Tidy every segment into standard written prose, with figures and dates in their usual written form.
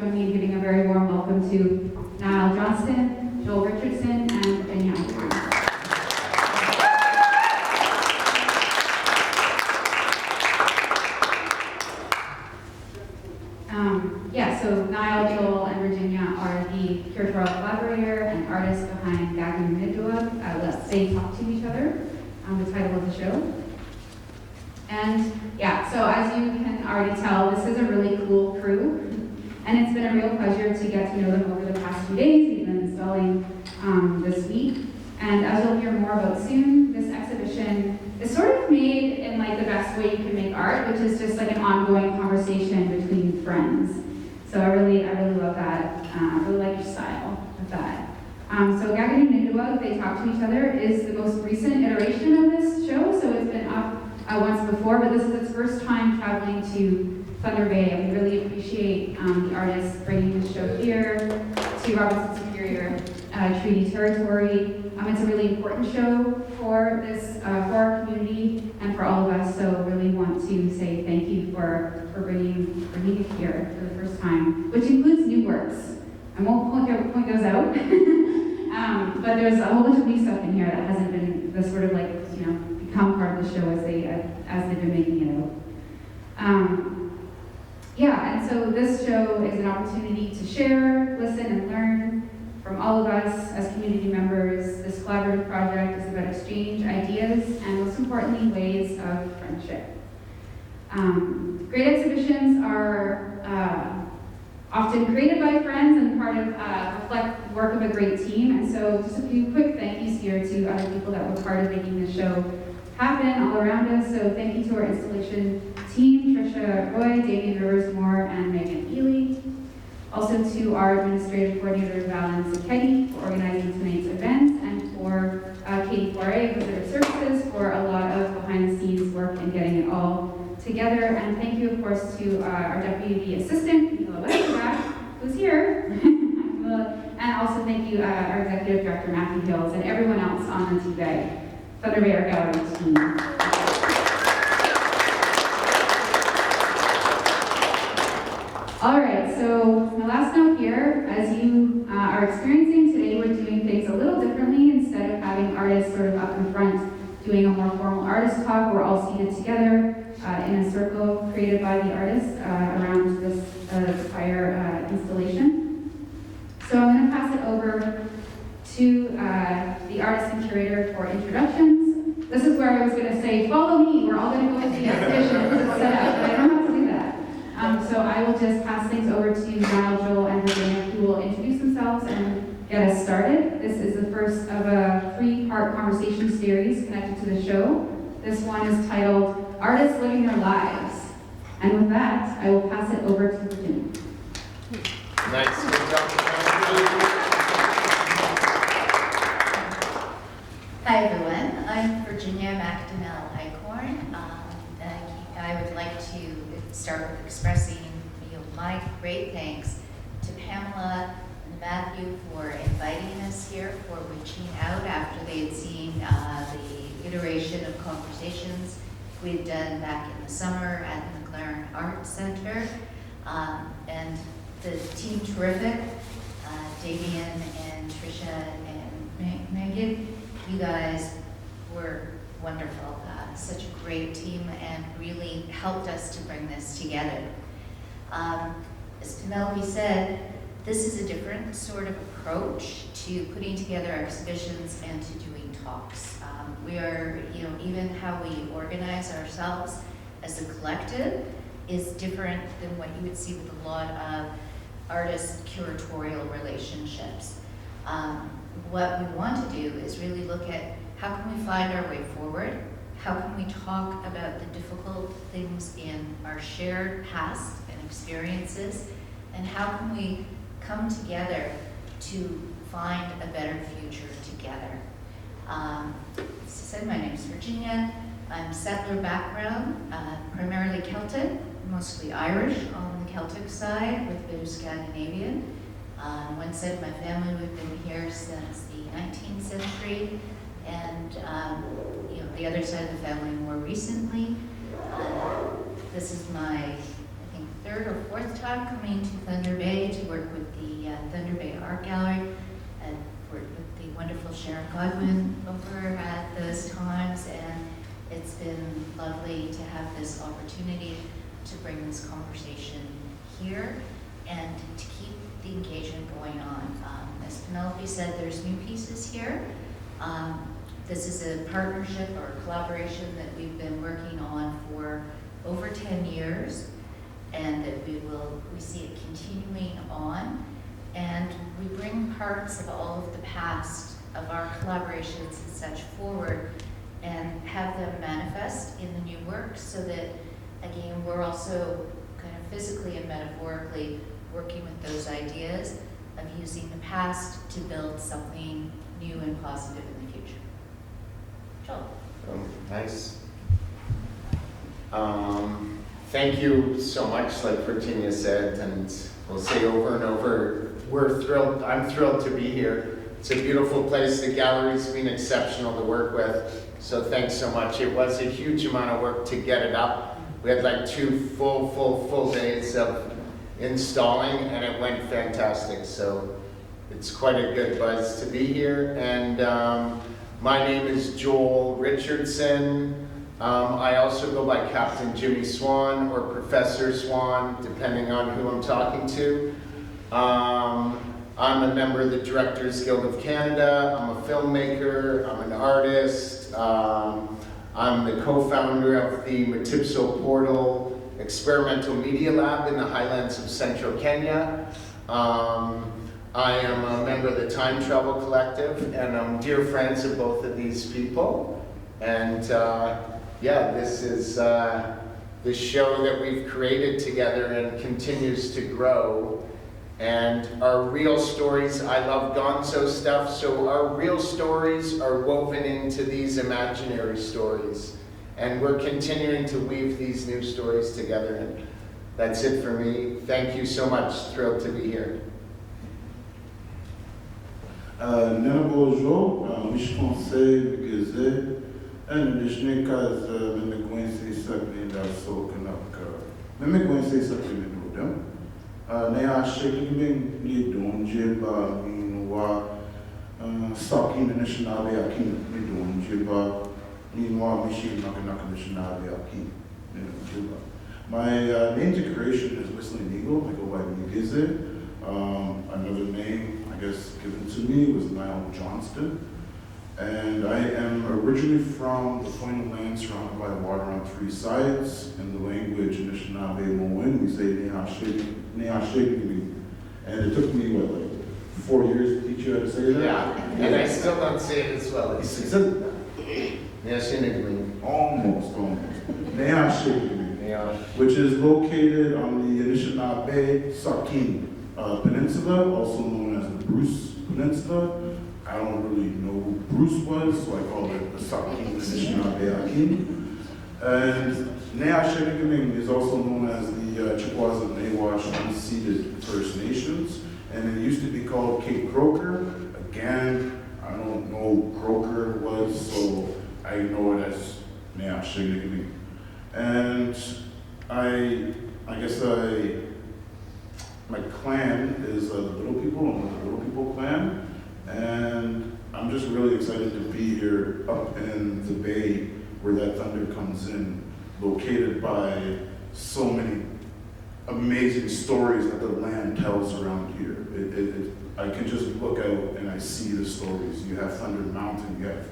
join me in giving a very warm welcome to Nyle Johnston, Joel Richardson, and Virginia Eichhorn. So Nyle, Joel, and Virginia are the curatorial collaborator and artists behind Gaganoonidiwag. They talk to each other, the title of the show. And yeah, so as you can already tell, this is a really cool crew. And it's been a real pleasure to get to know them over the past few days. We've been installing this week. And as you'll hear more about soon, this exhibition is sort of made in like the best way you can make art, which is just like an ongoing conversation between friends. So I really love that. I really like your style of that. So Gaganoonidiwag, They Talk to Each Other, is the most recent iteration of this show. So it's been up once before, but this is its first time traveling to Thunder Bay. And we really appreciate the artists bringing this show here to Robinson Superior Treaty Territory. It's a really important show for this, for our community and for all of us. So really want to say thank you for bringing it here for the first time, which includes new works. I won't point those out, but there's a whole bunch of new stuff in here that hasn't been the sort of like become part of the show as they've been making it out. And so this show is an opportunity to share, listen, and learn from all of us as community members. This collaborative project is about exchange ideas and, most importantly, ways of friendship. Great exhibitions are often created by friends and part of reflect the work of a great team. And so just a few quick thank yous here to other people that were part of making this show happen all around us. So thank you to our installation team, Trisha Roy, Davey Rivers-Moore, and Megan Ely. Also to our administrative coordinator, Valen Zucchetti, for organizing tonight's event, and for Katie Foray of Visitor Services for a lot of behind-the-scenes work and getting it all together. And thank you, of course, to our deputy assistant, Mila Westerback, who's here. And also thank you, our executive director, Matthew Hills, and everyone else on the Thunder Bay Art Gallery team. All right, so my last note here, as you are experiencing today, we're doing things a little differently. Instead of having artists sort of up in front doing a more formal artist talk, we're all seated together in a circle created by the artists around this fire installation. So I'm going to pass it over to the artist and curator for introductions. This is where I was going to say, follow me, we're all going to go into the exhibition. It's set up, but I don't have to do that. So I will just pass things over to Nyle, Joel, and Virginia, who will introduce themselves and get us started. This is the first of a 3-part conversation series connected to the show. This one is titled Artists Living Their Lives. And with that, I will pass it over to Virginia. Nice. Good job. Hi everyone, I'm Virginia Eichhorn. I would like to start with expressing my great thanks to Pamela and Matthew for inviting us here, for reaching out after they had seen the iteration of conversations we had done back in the summer at the McLaren Art Center. And the team terrific, Damien and Trisha and Megan. You guys were wonderful, such a great team, and really helped us to bring this together. As Penelope said, this is a different sort of approach to putting together exhibitions and to doing talks. We are, even how we organize ourselves as a collective is different than what you would see with a lot of artist curatorial relationships. What we want to do is really look at how can we find our way forward, how can we talk about the difficult things in our shared past and experiences, and how can we come together to find a better future together. As I said, my name is Virginia. I'm settler background, primarily Celtic, mostly Irish on the Celtic side with a bit of Scandinavian. One side of my family, we've been here since the 19th century, and the other side of the family more recently. This is my, I think, 3rd or 4th time coming to Thunder Bay to art gallery, and worked with the wonderful Sharon Godwin over at those times, and it's been lovely to have this opportunity to bring this conversation here and to keep the engagement going on. As Penelope said, there's new pieces here. This is a partnership or a collaboration that we've been working on for over 10 years, and that we see it continuing on. And we bring parts of all of the past of our collaborations and such forward and have them manifest in the new work, so that, again, we're also kind of physically and metaphorically working with those ideas of using the past to build something new and positive in the future. Joel. Nice. Thank you so much, like Virginia said, and we'll say over and over, we're thrilled, I'm thrilled to be here. It's a beautiful place. The gallery's been exceptional to work with, so thanks so much. It was a huge amount of work to get it up. We had like 2 full days of installing, and it went fantastic. So it's quite a good buzz to be here. And my name is Joel Richardson. I also go by Captain Jimmy Swan or Professor Swan, depending on who I'm talking to. I'm a member of the Directors Guild of Canada. I'm a filmmaker. I'm an artist. I'm the co-founder of the Matipso Portal Experimental Media Lab in the highlands of central Kenya. I am a member of the Time Travel Collective, and I'm dear friends of both of these people. And yeah, this is the show that we've created together and continues to grow. And our real stories, I love gonzo stuff, so our real stories are woven into these imaginary stories. And we're continuing to weave these new stories together. And that's it for me. Thank you so much. Thrilled to be here. Nena bonjour, Mish Conseil, Miigizi, and Mishne Kaz, Meme Gwense Sakli, and also Kanaka. Meme Gwense Sakli, and Rodem. Nea Shaking, Need Donjiba, Minwa, Sakin, and Nishnabe, Akin, Midonjiba, Minwa, Mishi, Nakanaka, Nishnabe, Akin, Midonjiba. My name decoration is Whistling Eagle. I go by Miigizi. Another name, I guess, given to me was Nyle Johnston. And I am originally from the final land surrounded by water on 3 sides. In the language Anishinaabe Moen, we say Neashegni. And it took me, what, like 4 years to teach you how to say that? Yeah, and I still don't say it as well. He says Neashegni. almost. Neashegni, which is located on the Anishinaabe Sakin Peninsula, also known as the Bruce Peninsula. I don't really know who Bruce was, so I call it the Sakin Anishinaabe Akin. And Neashegni is also known as the Chippewas and Nawash unceded First Nations, and it used to be called Cape Croker. Again, I don't know who Croker was, so I know it as Neashegni. And I guess my clan is the Little People. I'm with the Little People clan. And I'm just really excited to be here up in the bay where that thunder comes in, located by so many amazing stories that the land tells around here. I can just look out and I see the stories. You have Thunder Mountain, you have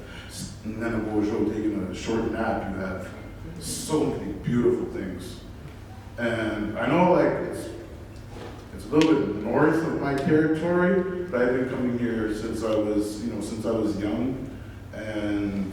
Nena Bojo taking a short nap, you have so many beautiful things. And I know like it's a little bit north of my territory, but I've been coming here since I was young, and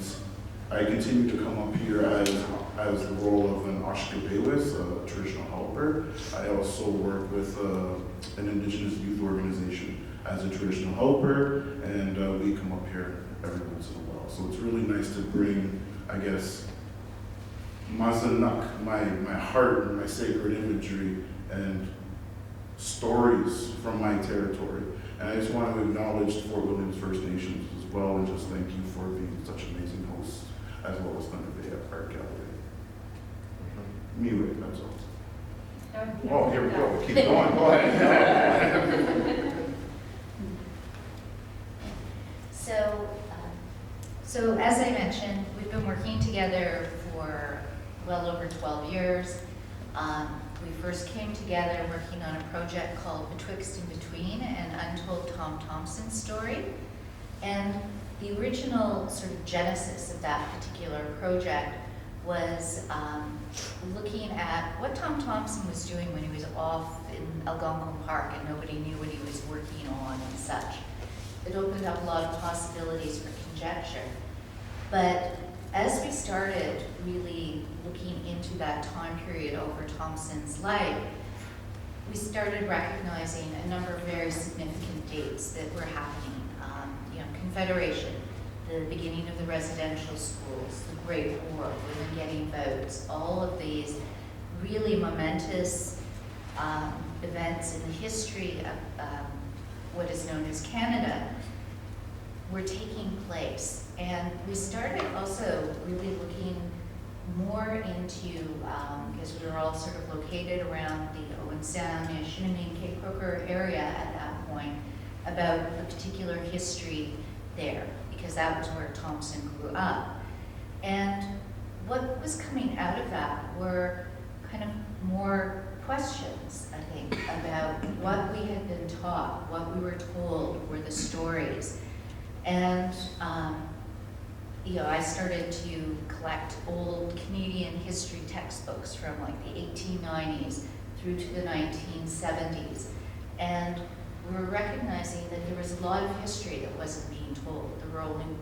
I continue to come up here as the role of an Ashkabewis, a traditional helper. I also work with an indigenous youth organization as a traditional helper, and we come up here every once in a while. So it's really nice to bring, I guess, Mazanak, my heart and my sacred imagery, and stories from my territory. And I just want to acknowledge Fort Williams First Nations as well, and just thank you for being such amazing hosts, as well as Thunder Bay Art Gallery. Anyway, that's all. Oh, here we go. Keep going. Go ahead. project called Betwixt and Between, an Untold Tom Thompson Story. And the original sort of genesis of that particular project was looking at what Tom Thompson was doing when he was off in Algonquin Park and nobody knew what he was working on and such. It opened up a lot of possibilities for conjecture. But as we started really looking into that time period over Thompson's life, we started recognizing a number of very significant dates that were happening. Confederation, the beginning of the residential schools, the Great War, women getting votes, all of these really momentous events in the history of what is known as Canada were taking place. And we started also really looking more into, because we were all sort of located around the Owen Sound, Shinnecock, Cape Croker area at that point, about the particular history there, because that was where Thompson grew up. And what was coming out of that were kind of more questions, I think, about what we had been taught, what we were told were the stories. And I started to collect old Canadian history textbooks from like the 1890s through to the 1970s. And we were recognizing that there was a lot of history that wasn't being told.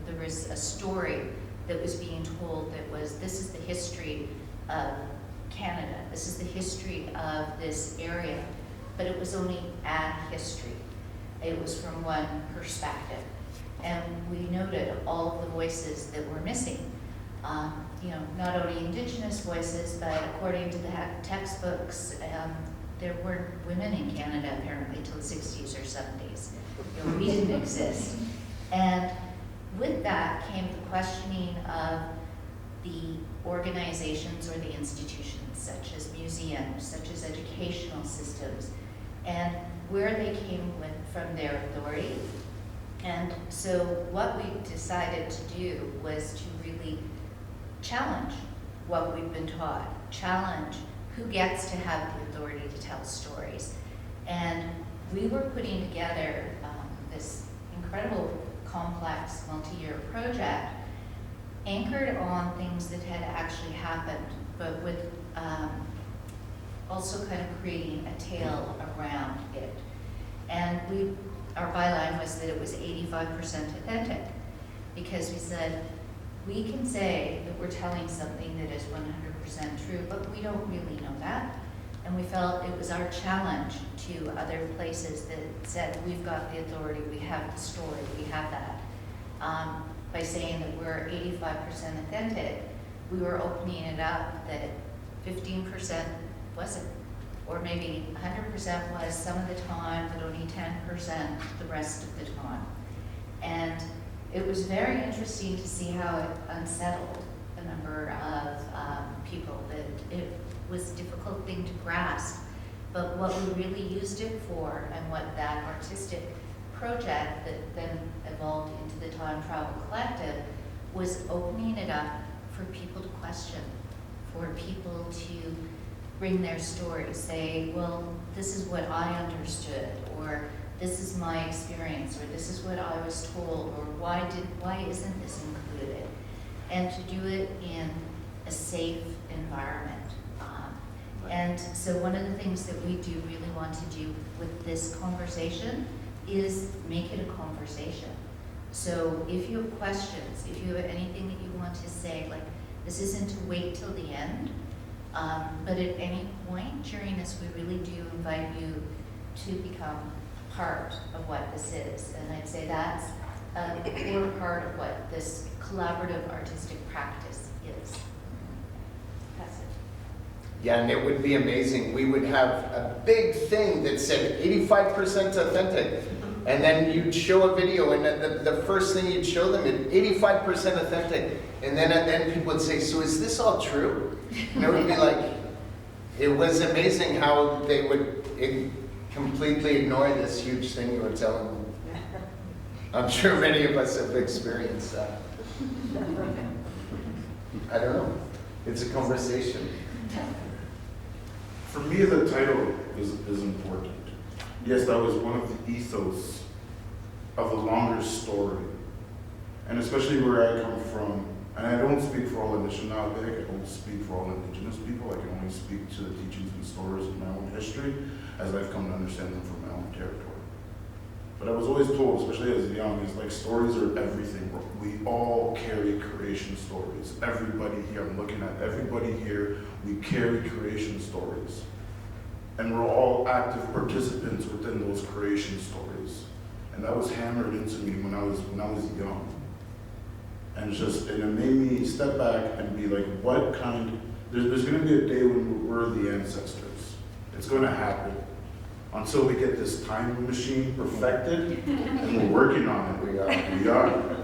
There was a story that was being told that was, this is the history of Canada, this is the history of this area, but it was only a history. It was from one perspective. And we noted all of the voices that were missing. Not only Indigenous voices, but according to the textbooks, there weren't women in Canada apparently till the 60s or 70s. We didn't exist. And with that came the questioning of the organizations or the institutions, such as museums, such as educational systems, and where they came from their authority. And so what we decided to do was to really challenge what we've been taught, challenge who gets to have the authority to tell stories. And we were putting together this incredible, complex, multi-year project anchored on things that had actually happened, but with also kind of creating a tale around it. And our byline was that it was 85% authentic, because we said, we can say that we're telling something that is 100% true, but we don't really know that. And we felt it was our challenge to other places that said, we've got the authority, we have the story, we have that. By saying that we're 85% authentic, we were opening it up that 15% wasn't, or maybe 100% was some of the time, but only 10% the rest of the time. And it was very interesting to see how it unsettled a number of people, that it was a difficult thing to grasp. But what we really used it for, and what that artistic project that then evolved into the Time Travel Collective, was opening it up for people to question, for people to bring their stories, say, well, this is what I understood, or this is my experience, or this is what I was told, or why isn't this included? And to do it in a safe environment. And so one of the things that we do really want to do with this conversation is make it a conversation. So if you have questions, if you have anything that you want to say, like, this isn't to wait till the end, but at any point during this, we really do invite you to become part of what this is. And I'd say that's a core part of what this collaborative artistic practice is. That's it. Yeah, and it would be amazing. We would have a big thing that said 85% authentic. And then you'd show a video, and the first thing you'd show them is 85% authentic. And then people would say, so is this all true? And it would be like, it was amazing how they would completely ignore this huge thing you were telling them. I'm sure many of us have experienced that. I don't know. It's a conversation. For me, the title is important. yes, that was one of the ethos of a longer story. And especially where I come from, and I don't speak for all Anishinaabe, I don't speak for all indigenous people, I can only speak to the teachings and stories of my own history as I've come to understand them from my own territory. But I was always told, especially as young, it's like stories are everything. We all carry creation stories. Everybody here, I'm looking at everybody here, we carry creation stories. And we're all active participants within those creation stories. And that was hammered into me when I was young. And it made me step back and be like, there's gonna be a day when we're the ancestors. It's gonna happen. Until we get this time machine perfected, and we're working on it. We are.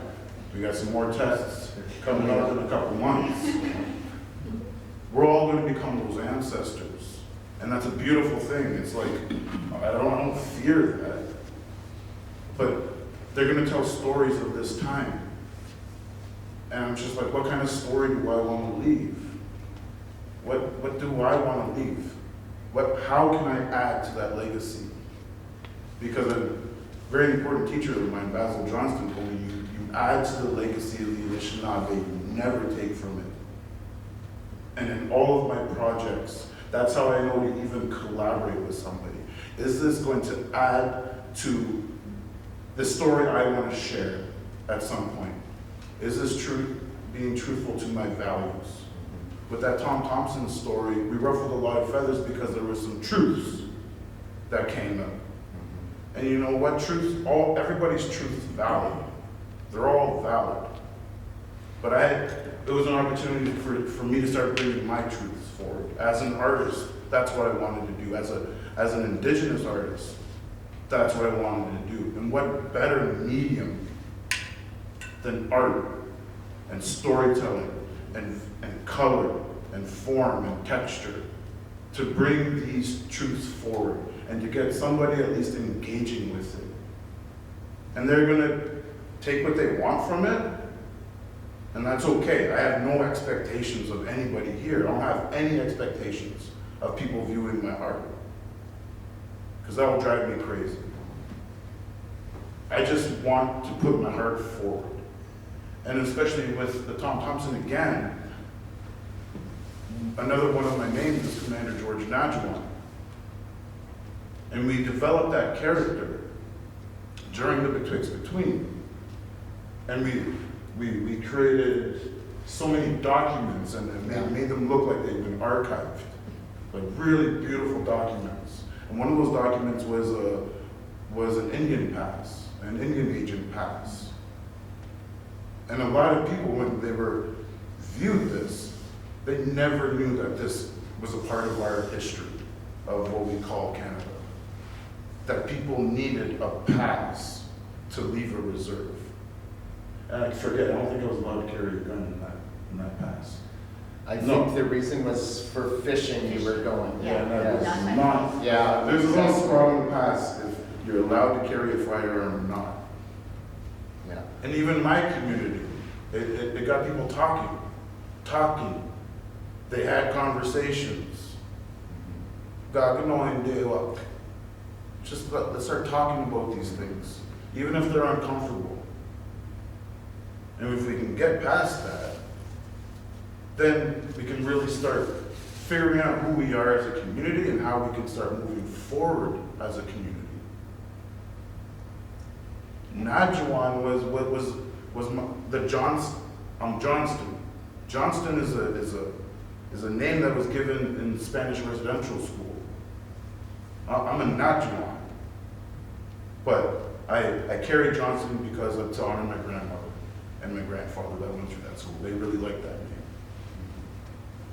We got some more tests coming up in a couple months. We're all gonna become those ancestors. And that's a beautiful thing. It's like, I don't fear that. But they're gonna tell stories of this time. And I'm just like, what kind of story do I want to leave? What do I want to leave? How can I add to that legacy? Because a very important teacher of mine, Basil Johnston, told me, you add to the legacy of the Anishinaabe, you never take from it. And in all of my projects, that's how I know to even collaborate with somebody. Is this going to add to the story I want to share at some point? Is this being truthful to my values? With that Tom Thompson story, we ruffled a lot of feathers because there were some truths that came up. And you know what? Everybody's truth is valid. They're all valid. But it was an opportunity for me to start bringing my truths forward. As an artist, that's what I wanted to do. As an indigenous artist, that's what I wanted to do. And what better medium than art and storytelling and color and form and texture to bring these truths forward and to get somebody at least engaging with it. And they're gonna take what they want from it, and that's okay. I have no expectations of anybody here. I don't have any expectations of people viewing my art, because that will drive me crazy. I just want to put my heart forward. And especially with the Tom Thompson again, another one of my names is Commander George Najuan. And we developed that character during the Betwixt Between. And we created so many documents and made them look like they'd been archived. Like really beautiful documents. And one of those documents was an Indian pass, an Indian agent pass. And a lot of people, when they viewed this, they never knew that this was a part of our history of what we call Canada. That people needed a pass to leave a reserve. And I forget, I don't think I was allowed to carry a gun in that pass. I think the reason was for fishing you were going. Yeah. Yes. Not. Yeah. There's a little spot on the pass if you're allowed to carry a firearm or not. Yeah. And even my community, it got people talking. They had conversations. Gaganoonidiwag. Just let's start talking about these things, even if they're uncomfortable. And if we can get past that, then we can really start figuring out who we are as a community and how we can start moving forward as a community. Najuan was Johnston. Johnston is a name that was given in Spanish residential school. I'm a Najuan, but I carry Johnston because of to honor my grandmother and my grandfather that went through that school. They really liked that name.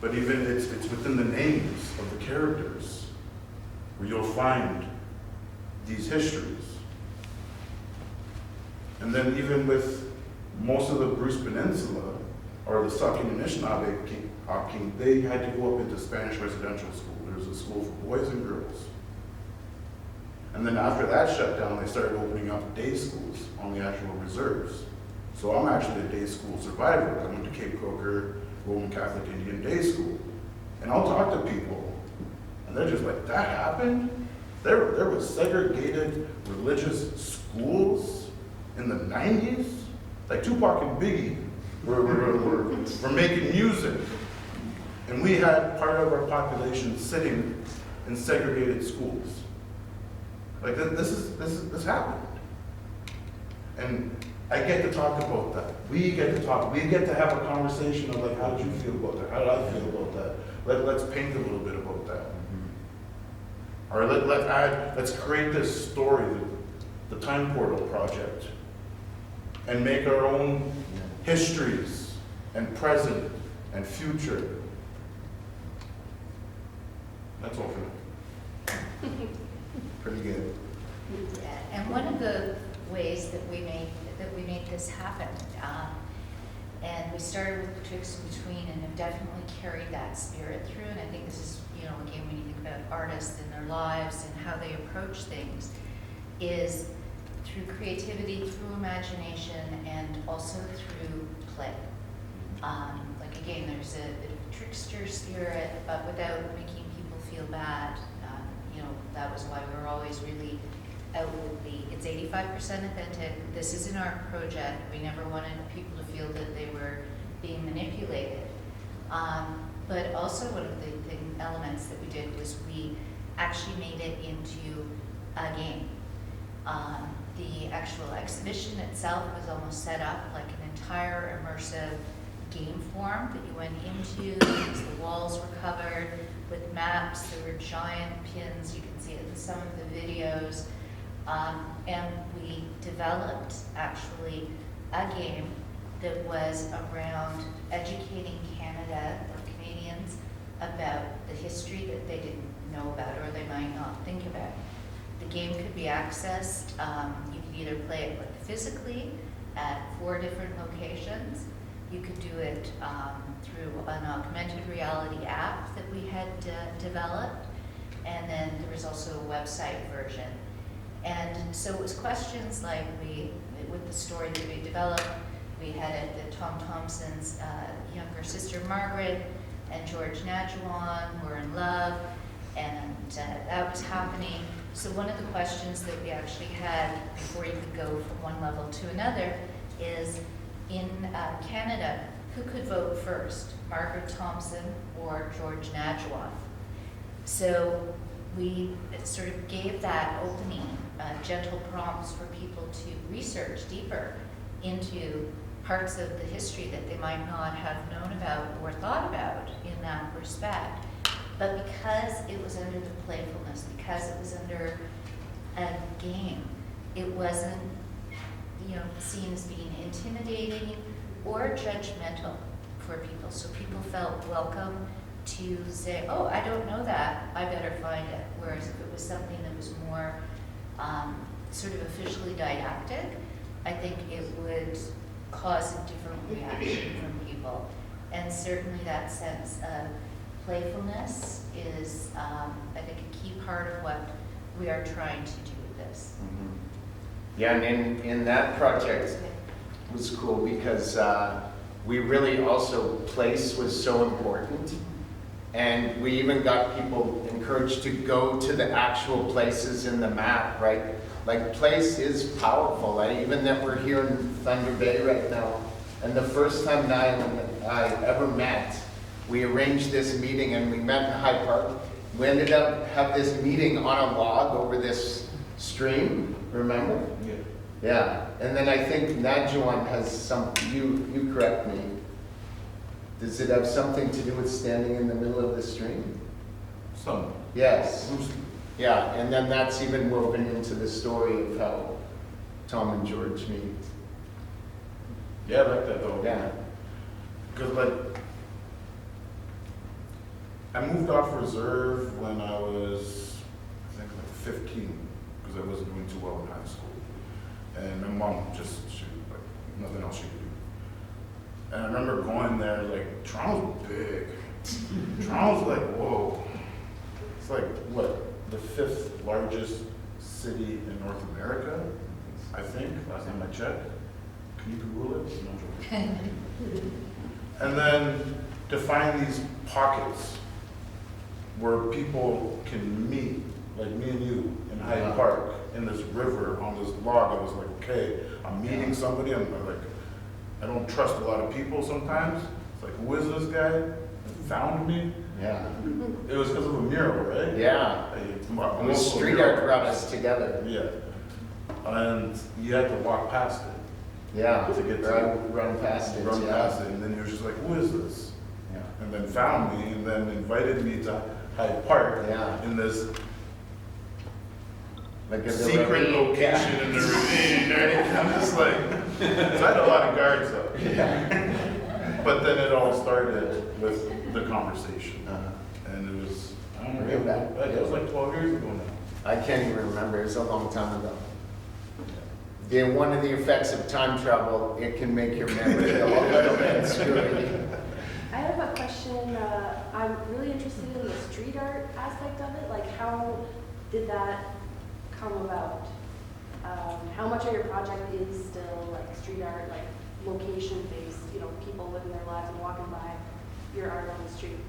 But even it's within the names of the characters where you'll find these histories. And then even with most of the Bruce Peninsula, or the Saugeen Anishinaabe King, they had to go up into Spanish residential school. There was a school for boys and girls. And then after that shut down, they started opening up day schools on the actual reserves. So I'm actually a day school survivor. I went to Cape Croker Roman Catholic Indian Day School. And I'll talk to people, and they're just like, that happened? There was segregated religious schools in the 90s. Like Tupac and Biggie were making music. And we had part of our population sitting in segregated schools. Like this happened. And I get to talk about that. We get to have a conversation of like, how did you feel about that? How did I feel about that? Let's paint a little bit about that. Or let's create this story, the Time Portal Project, and make our own histories and present and future. That's all for now. Pretty good. Yeah, and one of the ways that we made this happen, and we started with the tricks in between, and have definitely carried that spirit through. And I think this is, again, when you think about artists and their lives and how they approach things, is through creativity, through imagination, and also through play. Like again, there's a bit of a trickster spirit, but without making people feel bad. That was why we were always really out with it's 85% authentic. This is an art project. We never wanted people to feel that they were being manipulated. But also one of the elements that we did was we actually made it into a game. The actual exhibition itself was almost set up like an entire immersive game form that you went into. The walls were covered with maps. There were giant pins. You can see it in some of the videos. And we developed actually a game that was around educating Canada or Canadians about the history that they didn't know about or they might not think about. The game could be accessed. You could either play it like physically at 4 different locations. You could do it through an augmented reality app that we had developed. And then there was also a website version. And so it was questions like with the story that we developed, we had it that Tom Thompson's younger sister Margaret and George Nadjuan were in love, and that was happening. So one of the questions that we actually had before you could go from one level to another is, in Canada, who could vote first, Margaret Thompson or George Nadjuan? So we sort of gave that opening, gentle prompts for people to research deeper into parts of the history that they might not have known about or thought about in that respect. But because it was under the playfulness, because it was under a game, it wasn't seen as being intimidating or judgmental for people. So people felt welcome to say, oh, I don't know that, I better find it. Whereas if it was something that was more sort of officially didactic, I think it would cause a different reaction from people. And certainly that sense of playfulness is, I think, a key part of what we are trying to do with this. Mm-hmm. Yeah, and in that project it was cool because we really also, place was so important. And we even got people encouraged to go to the actual places in the map, right? Like, place is powerful. Like, even that we're here in Thunder Bay right now. And the first time Nyle and I ever met, we arranged this meeting and we met in High Park. We ended up have this meeting on a log over this stream, remember? Yeah. Yeah, and then I think Nadjuan has some, you correct me. Does it have something to do with standing in the middle of the stream? Some. Yes. Yeah, and then that's even woven into the story of how Tom and George meet. Yeah, I like that though. Yeah. Because I moved off reserve when I was, I think, like 15, because I wasn't doing too well in high school. And my mom just, nothing else she could do. And I remember going there, like, Toronto's big. Toronto's like, whoa. It's like, what, the 5th largest city in North America, I think, last time I checked. Can you Google it? No joking. And then to find these pockets where people can meet like me and you in Hyde Park, in this river, on this log. I was like, okay, I'm meeting somebody. I'm like, I don't trust a lot of people sometimes. It's like, who is this guy? He found me. Yeah. It was because of a mural, right? Yeah. And the street art brought us together. Yeah. And you had to walk past it. Yeah. To get to run past it. Run yeah. past it, and then he was just like, who is this? Yeah. And then found me, and then invited me to Hyde Park Yeah. in this Like a secret ravine. location in the ravine, right? And I'm just like, so I had a lot of guards up. Yeah. But then it all started with the conversation. And it was, I don't know, it was like 12 years ago now. I can't even remember. It was a long time ago. One of the effects of time travel, it can make your memory a little bit screwy. I have a question. I'm really interested in the street art aspect of it. Like, how did that come about? How much of your project is still like street art, like location based? You know, people living their lives and walking by your art on the street.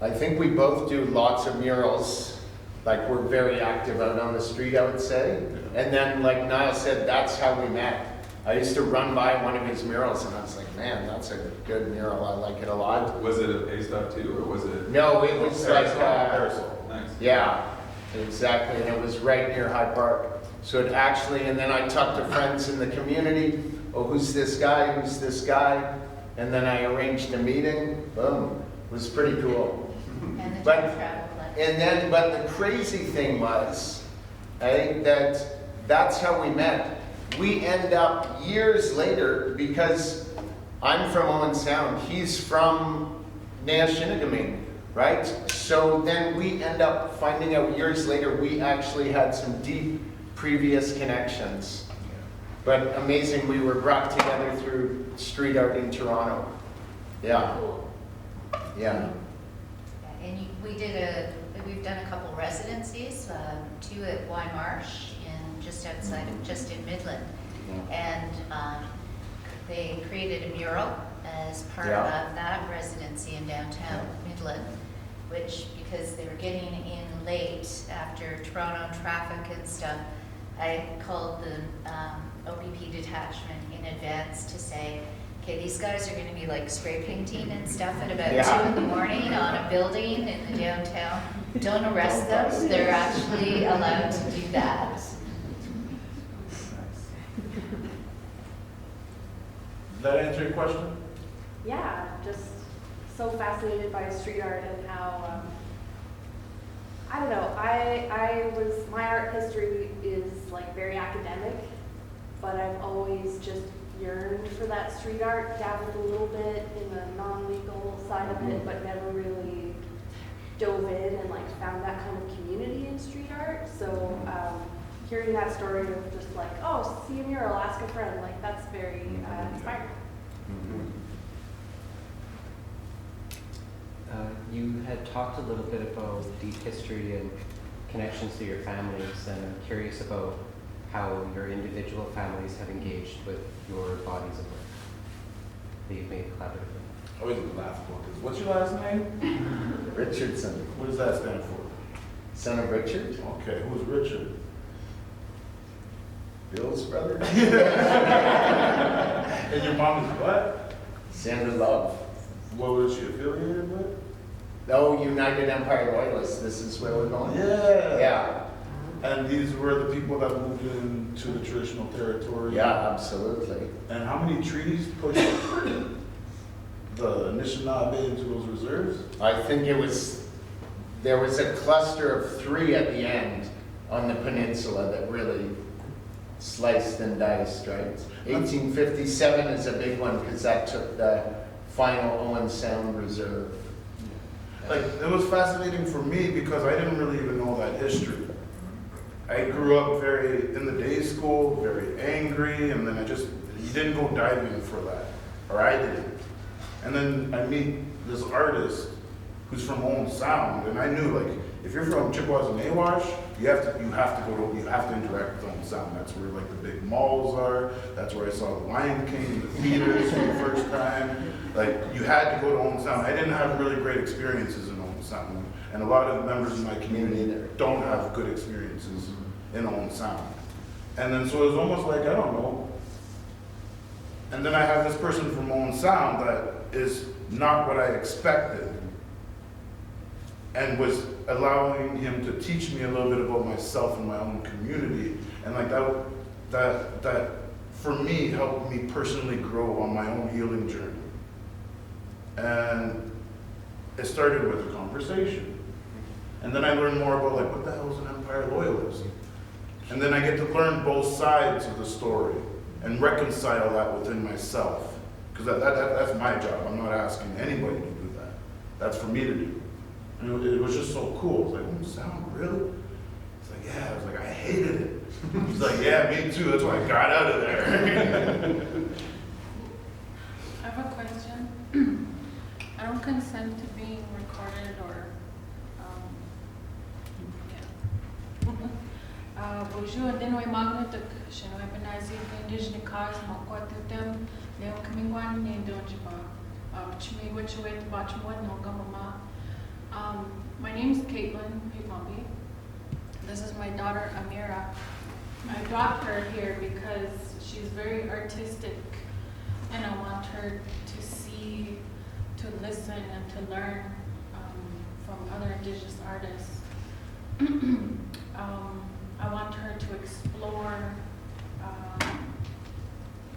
I think we both do lots of murals. Like, we're very active out on the street, I would say. And then, like Nyle said, that's how we met. I used to run by one of his murals, and I was like, man, that's a good mural. I like it a lot. Was it a paste up too, or was it? No, it was like, Parasol. Nice. yeah, exactly. And it was right near Hyde Park. So it actually, and then I talked to friends in the community. Oh, who's this guy? Who's this guy? And then I arranged a meeting. Boom. It was pretty cool. And the But- time travel collection. And then, but the crazy thing was, that's how we met. We end up years later, because I'm from Owen Sound, he's from Nashinigaming, right? So then we end up finding out years later, we actually had some deep previous connections. But amazing, we were brought together through street art in Toronto. Yeah, Cool. yeah. And we've done a couple residencies, 2 at Marsh just outside of, just in Midland. And they created a mural as part Yeah. of that residency in downtown Midland, which, because they were getting in late after Toronto traffic and stuff, I called the OPP detachment in advance to say, okay, these guys are gonna be like spray painting and stuff at about Yeah. 2 in the morning on a building in the downtown. Don't arrest them, they're actually allowed to do that. Did that answer your question? Yeah, just so fascinated by street art and how, I don't know, my art history is like very academic, but I've always just yearned for that street art, dabbled a little bit in the non-legal side of it, but never really dove in and like found that kind of community in street art. So hearing that story of just like, oh, see a mural, ask a friend, like that's very inspiring. You had talked a little bit about deep history and connections to your families, and I'm curious about how your individual families have engaged with your bodies of work that you've made collaboratively. I always laugh about this. What's your last name? Richardson, What does that stand for? son of Richard, Okay, who's Richard? Bill's brother. And your mom is what? Sandra Love. What was she affiliated with? Oh, United Empire Loyalists, this is where we're going? Yeah. Yeah, And these were the people that moved into the traditional territory? yeah, absolutely. And how many treaties pushed the Anishinaabe into those reserves? I think there was a cluster of 3 at the end on the peninsula that really sliced and diced, right? 1857 is a big one because that took the final Owen Sound Reserve. Like, it was fascinating for me because I didn't really even know that history. I grew up very, in the day school, very angry, and then you didn't go diving for that, or I didn't. And then I meet this artist who's from Owen Sound, and I knew, like, if you're from Chippewas and Awash, you have to interact with Owen Sound. That's where, like, the big malls are. That's where I saw the Lion King, the theaters for the first time. Like, you had to go to Owen Sound. I didn't have really great experiences in Owen Sound. sound. And a lot of members in my community don't have good experiences in Owen Sound. And then so it was almost like, I don't know. And then I have this person from Owen Sound that is not what I expected, and was allowing him to teach me a little bit about myself and my own community. And like that for me helped me personally grow on my own healing journey. And it started with a conversation. And then I learned more about like, what the hell is an empire loyalist? And then I get to learn both sides of the story and reconcile that within myself. Because that's my job. I'm not asking anybody to do that. That's for me to do. And it was just so cool. It's like, oh, sound really? It's like, yeah. I was like, I hated it. He's like, yeah, me too. That's why I got out of there. I have a question. I don't consent to being recorded or, bonjour, and then we magnetic, you know, I'm an indigenous cause, Makwatutem, Leo Kamingwan, named Donjiba, Chimiwachaway, Bachmwood, Nogamama. My name is Caitlin Pimambi. This is my daughter, Amira. I brought her here because she's very artistic, and I want her to see, to listen, and to learn from other Indigenous artists. I want her to explore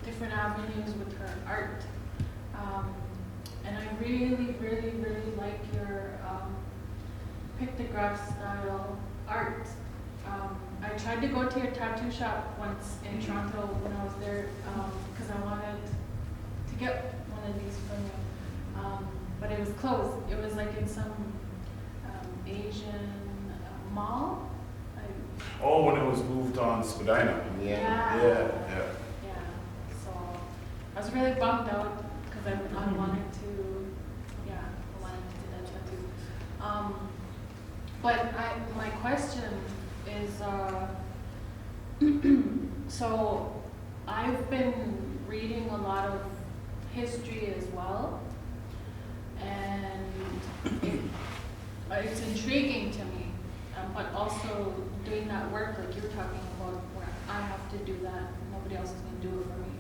different avenues with her art. And I really, really, really like your pictograph style art. I tried to go to your tattoo shop once in Toronto when I was there because I wanted to get one of these from you. But it was closed. It was like in some Asian mall. Oh, when it was moved on Spadina. Yeah. So I was really bummed out because I wanted to do that tattoo. But my question is, so I've been reading a lot of history as well, and it's intriguing to me, but also doing that work like you're talking about, where I have to do that, nobody else is going to do it for me.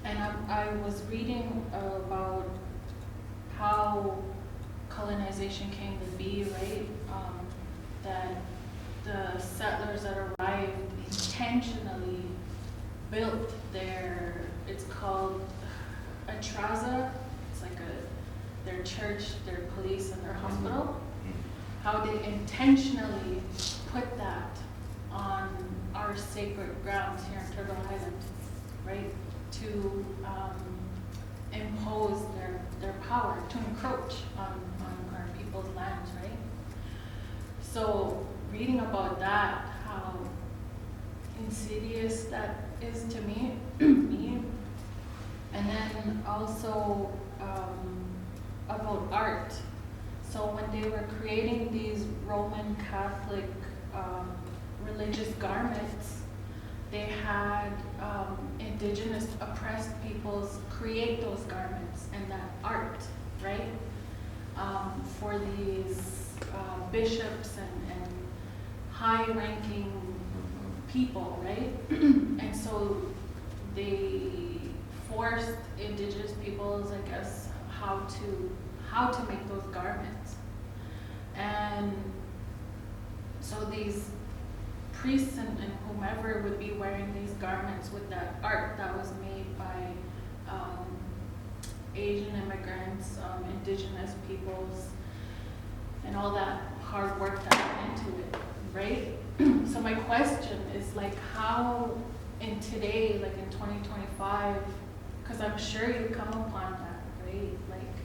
And I was reading about how colonization came to be, right? That the settlers that arrived intentionally built it's called a traza, it's like their church, their police, and their hospital. How they intentionally put that on our sacred grounds here in Turtle Island, right? To impose their power, to encroach on our people's lands, right? So reading about that, how insidious that is to me, and then also about art. So when they were creating these Roman Catholic religious garments, they had indigenous oppressed peoples create those garments and that art, right? For these bishops and high-ranking people, right? And so they forced indigenous peoples, I guess, how to make those garments. And so these priests and whomever would be wearing these garments with that art that was made by Asian immigrants, indigenous peoples, and all that hard work that went into it, right? So my question is like, how in today, like in 2025, because I'm sure you come upon that, right? Like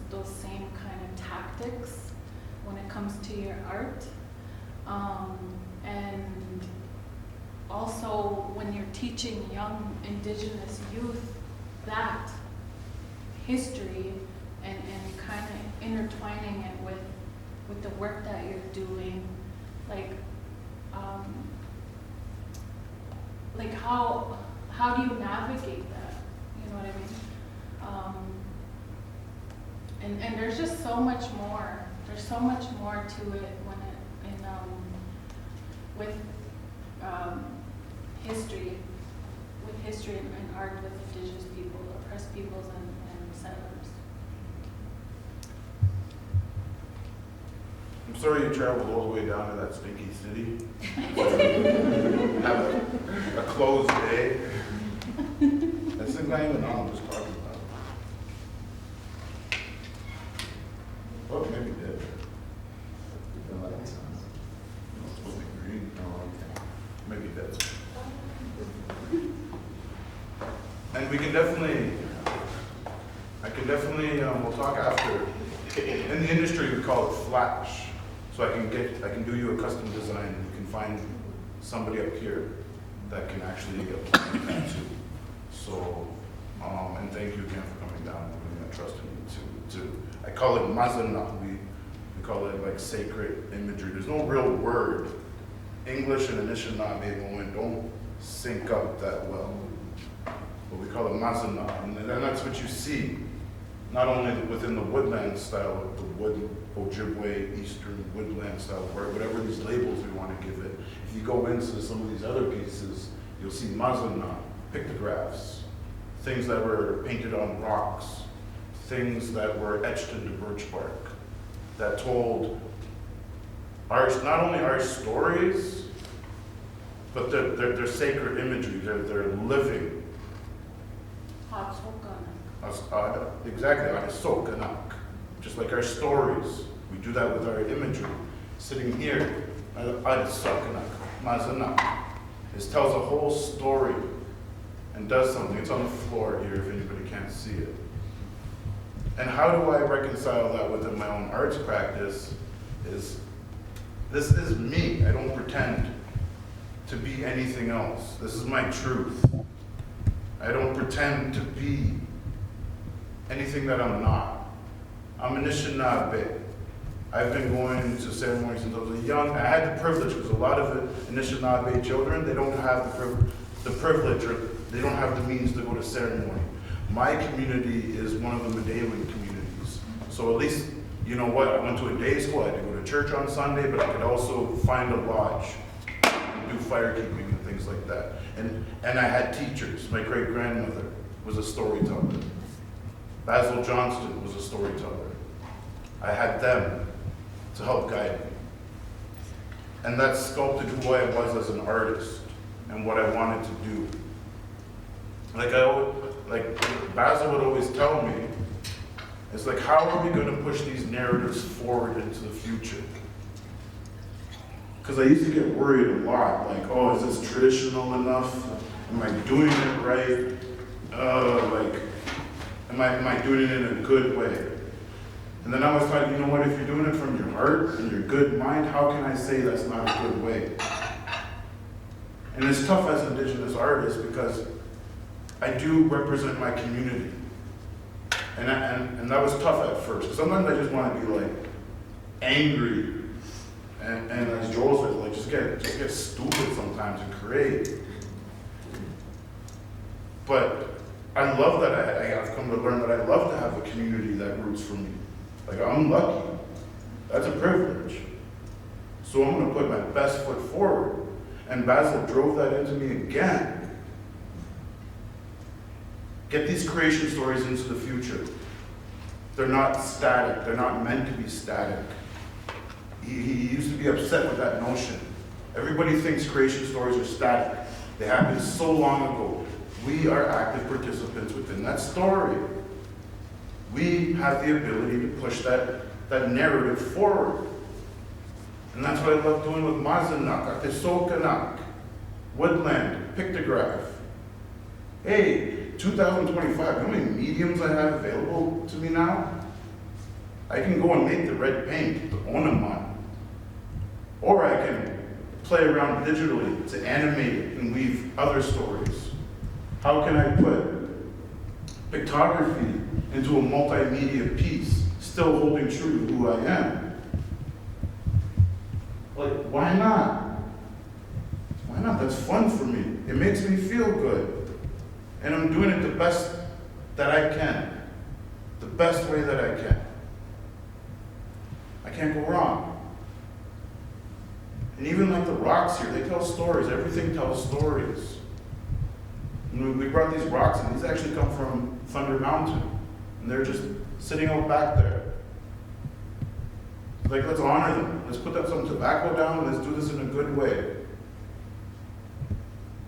those same kind of tactics when it comes to your art. And also when you're teaching young indigenous youth that history and kind of intertwining it with the work that you're doing, like how do you navigate that? You know what I mean? And there's just so much more. There's so much more to it when with history, and art with indigenous people, oppressed peoples, and settlers. I'm sorry you traveled all the way down to that stinky city. Have a closed day. That's the guy even I'm just talking about. Oh, maybe did. It's supposed to be green. Oh, okay. Maybe that's. And we can definitely, we'll talk after. In the industry, we call it flash. So I can do you a custom design. You can find somebody up here that can actually apply that too. So, and thank you again for coming down and putting that trust in me too. I call it mazana. We call it like sacred imagery. There's no real word. English and Anishinaabe don't sync up that well. But we call it mazana, and that's what you see. Not only within the woodland style, the wood, Ojibwe, Eastern woodland style, whatever these labels we want to give it. If you go into some of these other pieces, you'll see mazana, pictographs, things that were painted on rocks, things that were etched into birch bark, that told not only our stories, but they're sacred imagery, they're living. Exactly, just like our stories. We do that with our imagery. Sitting here, Mazanak. This tells a whole story and does something. It's on the floor here if anybody can't see it. And how do I reconcile that within my own arts practice is, this is me. I don't pretend to be anything else. This is my truth. I don't pretend to be anything that I'm not. I'm Anishinaabe. I've been going to ceremonies since I was young. I had the privilege, because a lot of Anishinaabe children, they don't have the privilege, or they don't have the means to go to ceremony. My community is one of the Medellin communities. So at least, you know what, I went to a day school, I had to go to church on Sunday, but I could also find a lodge and do firekeeping and things like that. And I had teachers. My great-grandmother was a storyteller. Basil Johnston was a storyteller. I had them to help guide me. And that sculpted who I was as an artist and what I wanted to do. Like Basil would always tell me, it's like, how are we going to push these narratives forward into the future? Because I used to get worried a lot, like, oh, is this traditional enough? Am I doing it right? Am I doing it in a good way? And then I was like, you know what, if you're doing it from your heart and your good mind, how can I say that's not a good way? And it's tough as an Indigenous artist because I do represent my community. And that was tough at first. Sometimes I just want to be like angry. And as Joel says, like just get stupid sometimes and create. But I love that I've come to learn that I love to have a community that roots for me. Like, I'm lucky. That's a privilege. So I'm going to put my best foot forward. And Basil drove that into me again. Get these creation stories into the future. They're not static. They're not meant to be static. He used to be upset with that notion. Everybody thinks creation stories are static. They happened so long ago. We are active participants within that story. We have the ability to push that narrative forward. And that's what I love doing with Mazanak, Atisokanak, Woodland, Pictograph. Hey, 2025, you know how many mediums I have available to me now? I can go and make the red paint, the Onaman. Or I can play around digitally to animate it and weave other stories. How can I put pictography into a multimedia piece, still holding true to who I am? Like, why not? Why not? That's fun for me. It makes me feel good. And I'm doing it the best that I can. The best way that I can. I can't go wrong. And even like the rocks here, they tell stories. Everything tells stories. And we brought these rocks, and these actually come from Thunder Mountain. And they're just sitting out back there. Like, let's honor them. Let's put some tobacco down, and let's do this in a good way.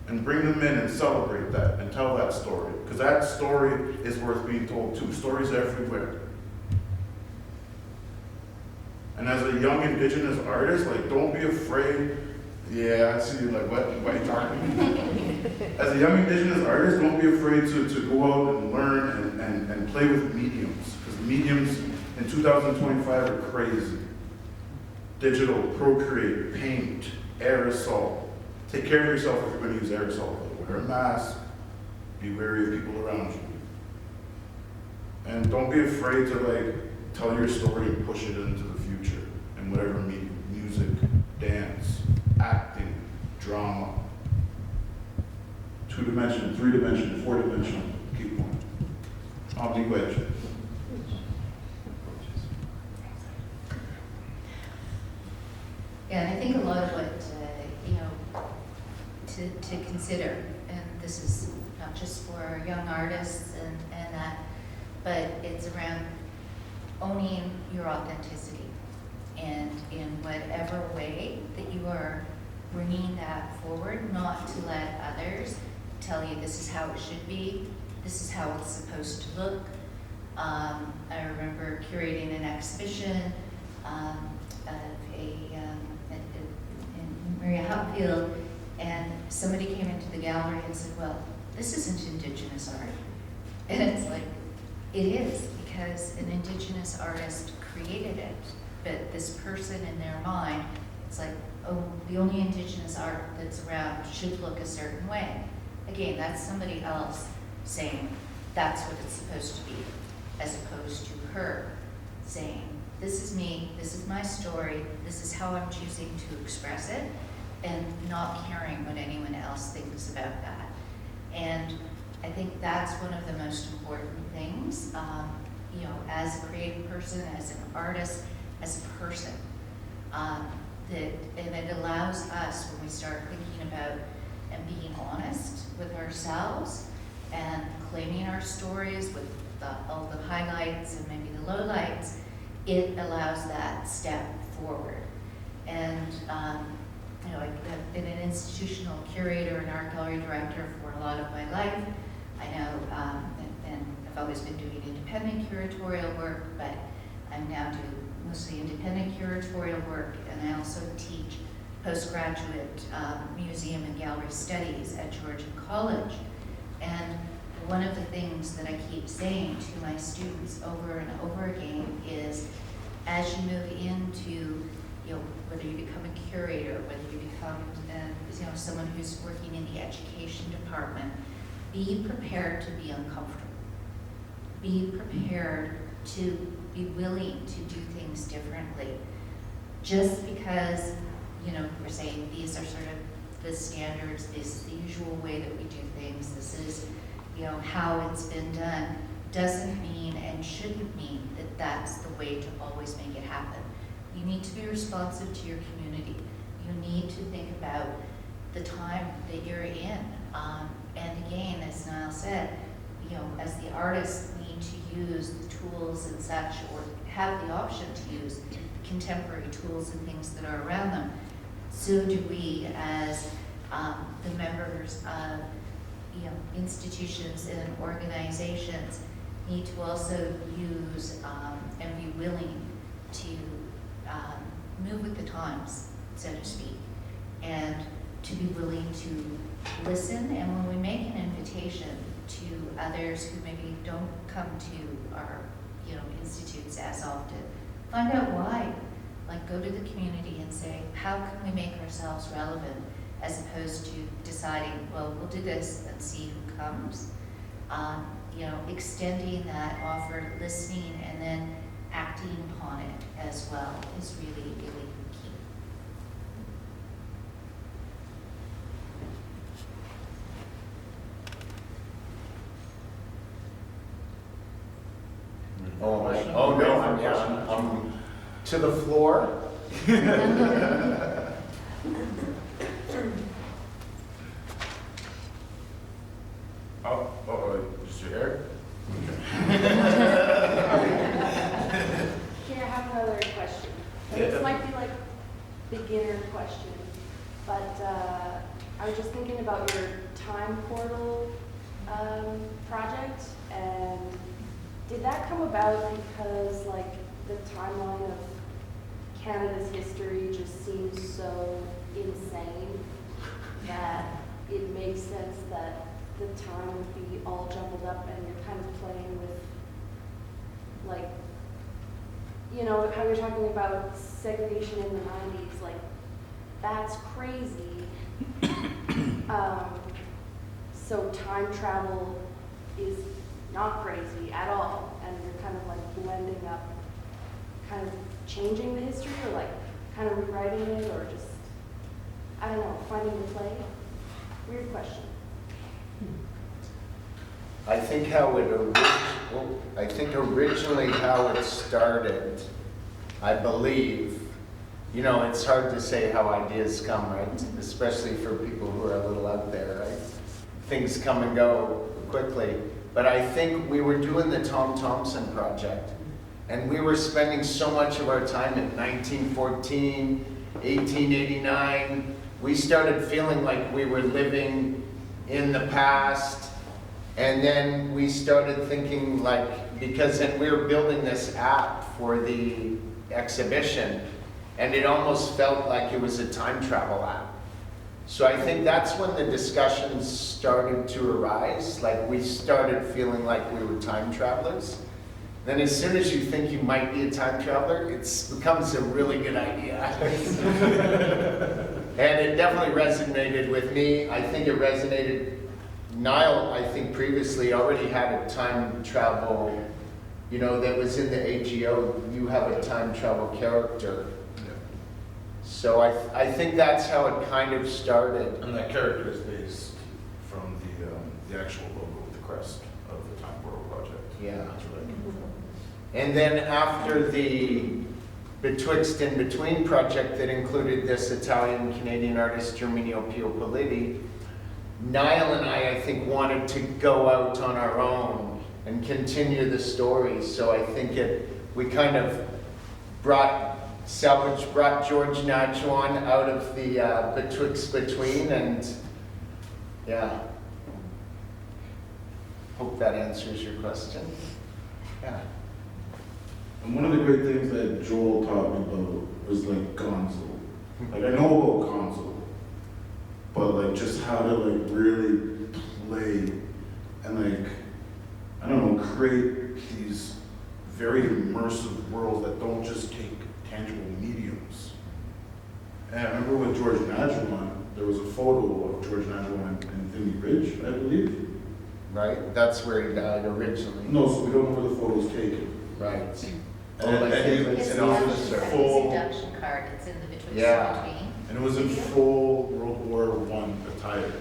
And bring them in and celebrate that and tell that story. Because that story is worth being told too. Stories everywhere. And as a young Indigenous artist, like, don't be afraid. Yeah, I see you like, what are you talking? As a young Indigenous artist, don't be afraid to go out and learn and play with mediums. Because mediums in 2025 are crazy. Digital, Procreate, paint, aerosol. Take care of yourself if you're going to use aerosol. Wear a mask. Be wary of people around you. And don't be afraid to like tell your story and push it into the future in whatever medium. Music, dance, acting, drama. 2-dimensional, 3-dimensional, 4-dimensional. Keep going. Omniwedge. Yeah, and I think a lot of what, to consider, and this is not just for young artists and that, but it's around owning your authenticity. And in whatever way that you are bringing that forward, not to let others tell you this is how it should be, this is how it's supposed to look. I remember curating an exhibition of in Maria Hupfield, and somebody came into the gallery and said, well, this isn't Indigenous art. And it's like, it is, because an Indigenous artist created it, but this person in their mind, it's like, oh, the only Indigenous art that's around should look a certain way. Again, that's somebody else saying that's what it's supposed to be, as opposed to her saying, this is me, this is my story, this is how I'm choosing to express it, and not caring what anyone else thinks about that. And I think that's one of the most important things, as a creative person, as an artist, as a person. And it allows us, when we start thinking about and being honest with ourselves and claiming our stories with all the highlights and maybe the lowlights, it allows that step forward. And I've been an institutional curator and art gallery director for a lot of my life. I know, and I've always been doing independent curatorial work, but I'm now doing mostly independent curatorial work, and I also teach postgraduate museum and gallery studies at Georgian College. And one of the things that I keep saying to my students over and over again is, as you move into, whether you become a curator, whether you become, someone who's working in the education department, be prepared to be uncomfortable. Be prepared to be willing to do things differently. Just because, we're saying these are sort of the standards, this is the usual way that we do things, this is, how it's been done, doesn't mean and shouldn't mean that that's the way to always make it happen. You need to be responsive to your community. You need to think about the time that you're in. And again, as Nyle said, as the artists need to use the tools and such, or have the option to use contemporary tools and things that are around them, so do we as the members of institutions and organizations need to also use and be willing to move with the times, so to speak, and to be willing to listen. And when we make an invitation to others who maybe don't come to our institutes as often, find out why. Like, go to the community and say, how can we make ourselves relevant, as opposed to deciding, well, we'll do this and see who comes. Extending that offer, listening, and then acting upon it as well is really, really key. Oh no, I'm To the floor. Just your hair? Okay, I have another question. And this might be like beginner question, but I was just thinking about your time portal project, and did that come about because like the timeline of Canada's history just seems so insane that it makes sense that the time would be all jumbled up and you're kind of playing with, like, you know, how you're talking about segregation in the 90s, like, that's crazy. So time travel is not crazy at all, and you're kind of like blending up, kind of changing the history, or like kind of rewriting it, or just, I don't know, finding the play? Weird question. I think originally how it started, I believe, you know, it's hard to say how ideas come, right? Especially for people who are a little out there, right? Things come and go quickly. But I think we were doing the Tom Thompson project, and we were spending so much of our time in 1914, 1889. We started feeling like we were living in the past, and then we started thinking like, because then we were building this app for the exhibition, and it almost felt like it was a time travel app. So I think that's when the discussions started to arise. Like, we started feeling like we were time travelers. Then as soon as you think you might be a time traveler, it becomes a really good idea. And it definitely resonated with me. I think it resonated. Nyle, I think previously already had a time travel, you know, that was in the AGO. You have a time travel character. So I think that's how it kind of started. And that character is based from the actual logo with the crest of the Time Portal Project. Yeah. That's right. And then after the Betwixt and Between project that included this Italian-Canadian artist, Germinio Piopoliti, Nyle and I think, wanted to go out on our own and continue the story. So I think we kind of brought George Najuan out of the Betwixt Between, and yeah. Hope that answers your question. Yeah. And one of the great things that Joel taught me about was like Gonzo. Like, I know about Gonzo, but like just how to like really play and like, I don't know, create these very immersive worlds that don't just take tangible mediums. And I remember with George Najuan, there was a photo of George Najuan in Vimy Ridge, I believe. Right? That's where he died originally. No, so we don't know where the photo was taken. Right. And he was His in office induction, full. his induction card, it's in the Betwixt Yeah. Between. And it was in full World War I attire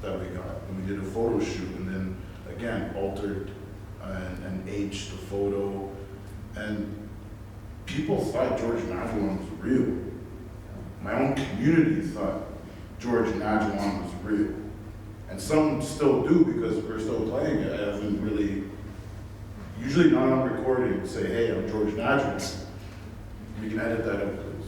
that we got. And we did a photo shoot and then, again, altered and aged the photo. And people thought George Najuan was real. My own community thought George Najuan was real. And some still do because we're still playing it. I haven't really, usually not on recording, say, hey, I'm George Najuan. You can edit that out, please.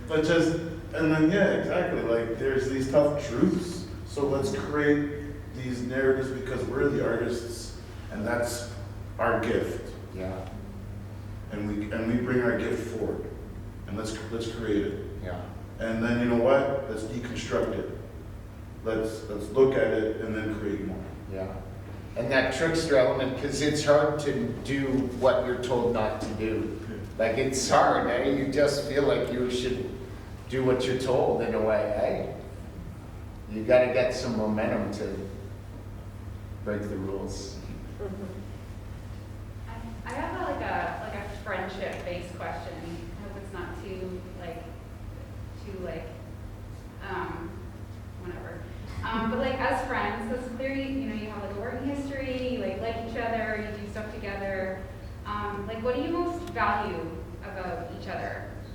But just, and then, yeah, exactly, like, there's these tough truths, so let's create these narratives because we're the artists, and that's our gift. Yeah. And we bring our gift forward, and let's create it. Yeah. And then, you know what, let's deconstruct it. Let's look at it and then create more. Yeah. And that trickster element, because it's hard to do what you're told not to do. Like, it's hard, eh? You just feel like you should do what you're told in a way, eh? You gotta get some momentum to break the rules. I have a friendship-based question. I hope it's not too whatever. But like, as friends, that's clearly, you know, you have like a working history, you like each other, you do stuff together.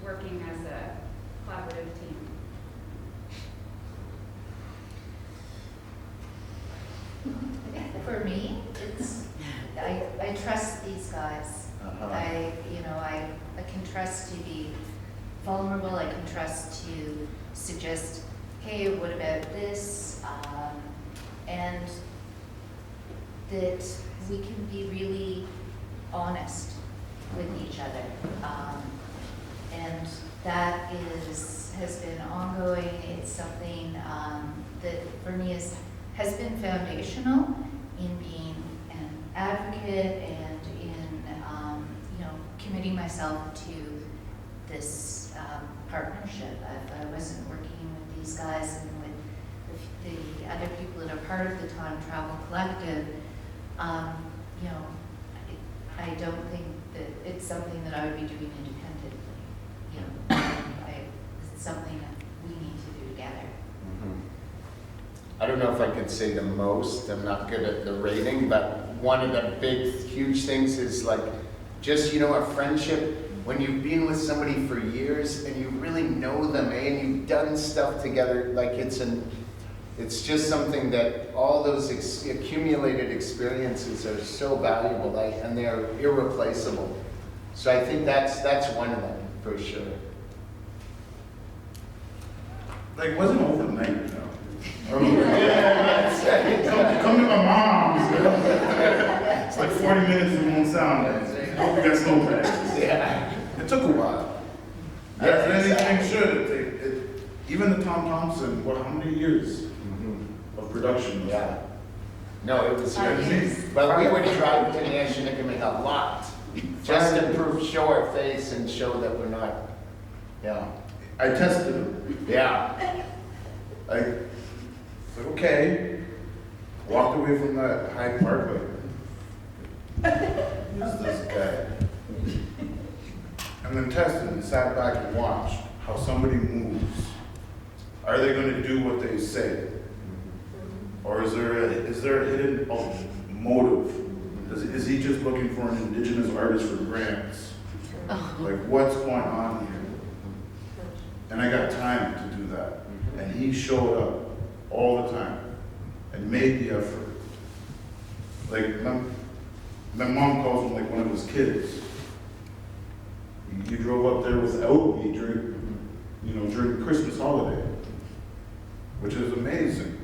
working as a collaborative team? For me, it's, I trust these guys. I can trust to be vulnerable, I can trust to suggest, hey, what about this? And that we can be really honest with each other. And that has been ongoing. It's something that for me has been foundational in being an advocate and in committing myself to this partnership. If I wasn't working with these guys and with the other people that are part of the Time Travel Collective, I don't think that it's something that I would be doing independently. It's something that we need to do together. I don't know if I could say the most, I'm not good at the rating, but one of the big, huge things is like, just, a friendship, when you've been with somebody for years and you really know them, and you've done stuff together, like it's just something that all those accumulated experiences are so valuable, and they're irreplaceable. So I think that's one of them, for sure. Like, it wasn't overnight, come to my mom's. It's like 40 minutes and won't sound. That's no practice. Yeah. It took a while. As anything should. Even the Tom Thompson, how many years of production? Yeah. No, it was Yes. But we would drive to Nashinikaming a lot, just to show our face and show that we're not, I tested him. yeah. Like, okay. Walked away from that Hyde Park, who's this guy? And then tested and sat back and watched how somebody moves. Are they going to do what they say? Or is there a hidden motive? Is he just looking for an indigenous artist for grants? Like, what's going on here? And I got time to do that. And he showed up all the time and made the effort. Like, my mom calls him like one of his kids. He drove up there without me during the Christmas holiday, which is amazing.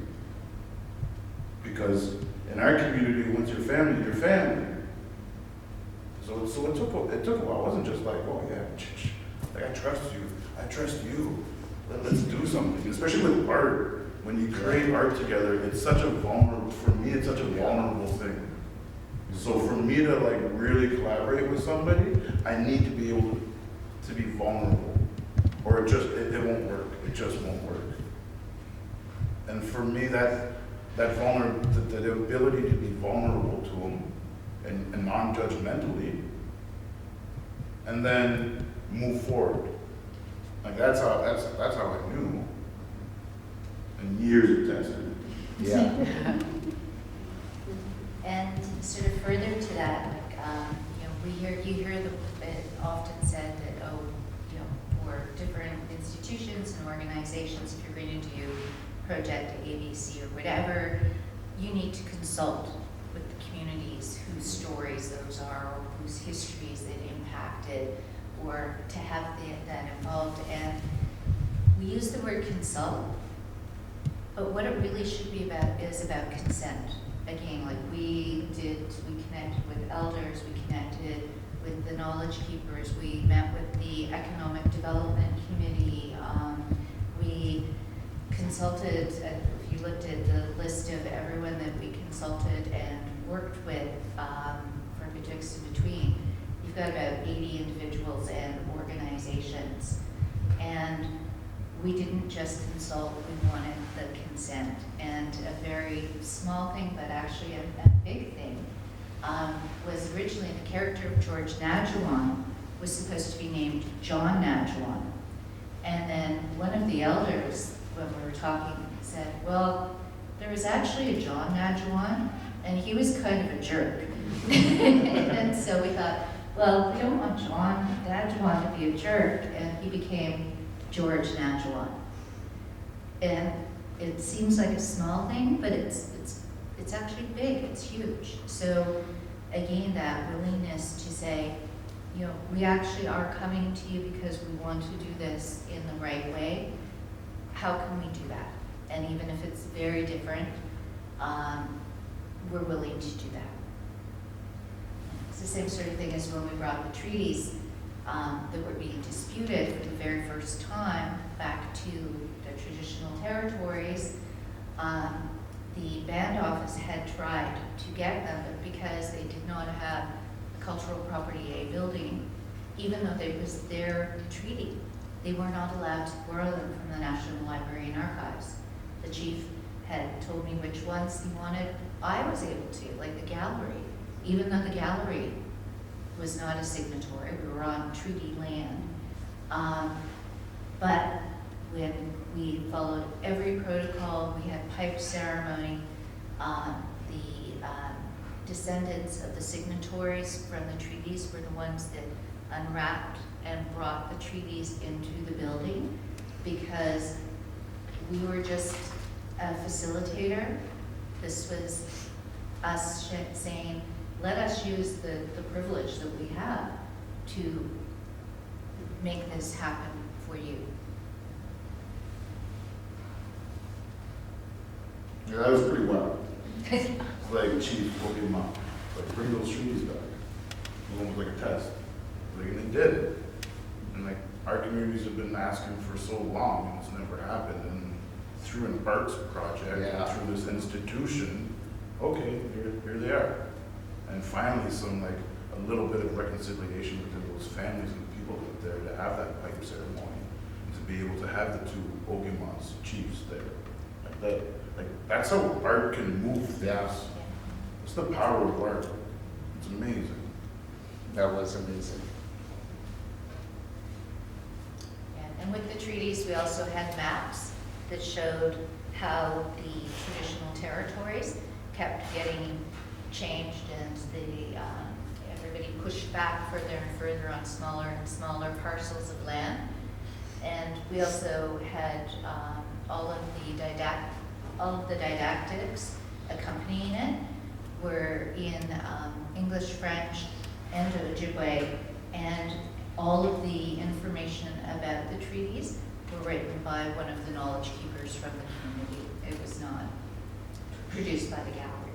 Because in our community, once you're family, you're family. So it took a while. It wasn't just like, oh yeah, like I trust you. Let's do something. Especially with art. When you create art together, it's such a vulnerable thing. So for me to like really collaborate with somebody, I need to be able to be vulnerable, or it won't work. It just won't work. And for me, the ability to be vulnerable to them and non-judgmentally, and then move forward. Like that's how I knew. And years of testing. Yeah. And sort of further to that, like, you hear it often said that, for different institutions and organizations, if you're going to do Project ABC or whatever, you need to consult with the communities whose stories those are, or whose histories it impacted, or to have that involved. And we use the word consult, but what it really should be about is about consent. Again, like we connected with elders, we connected with the knowledge keepers, we met with the Economic Development Committee, we consulted, if you looked at the list of everyone that we consulted and worked with for projects in between, you've got about 80 individuals and organizations. And we didn't just consult, we wanted the consent. And a very small thing, but actually a big thing, was originally the character of George Nadjuan was supposed to be named John Nadjuan. And then one of the elders, when we were talking, said, well, there was actually a John Nadjuan, and he was kind of a jerk. And so we thought, well, we don't want Dad Juan to be a jerk, and he became George Najuan. And it seems like a small thing, but it's actually big, it's huge. So again, that willingness to say, you know, we actually are coming to you because we want to do this in the right way. How can we do that? And even if it's very different, we're willing to do that. It's the same sort of thing as when we brought the treaties that were being disputed for the very first time back to the traditional territories. The band office had tried to get them, but because they did not have a cultural property A building, even though it was their treaty, they were not allowed to borrow them from the National Library and Archives. The chief had told me which ones he wanted. I was able to, like the gallery, even though the gallery was not a signatory, we were on treaty land. But when we followed every protocol, we had pipe ceremony, the descendants of the signatories from the treaties were the ones that unwrapped and brought the treaties into the building, because we were just a facilitator. This was us saying, let us use the privilege that we have to make this happen for you. Yeah, that was pretty wild. It's like, Chief, we'll give him up. Like, bring those treaties back. It was like a test. Like, and they did it. And like, our communities have been asking for so long, and it's never happened. And through an arts project, Yeah. and through this institution, okay, here they are. And finally, some like, a little bit of reconciliation between those families and people up there to have that pipe ceremony, and to be able to have the two Ogimans chiefs there. Like that. Like, that's how art can move things. Yeah. It's the power of art. It's amazing. That was amazing. Yeah, and with the treaties, we also had maps that showed how the traditional territories kept getting changed, and everybody pushed back further and further on smaller and smaller parcels of land. And we also had all of the didactics accompanying it were in English, French, and Ojibwe, and all of the information about the treaties were written by one of the knowledge keepers from the community. It was not produced by the gallery.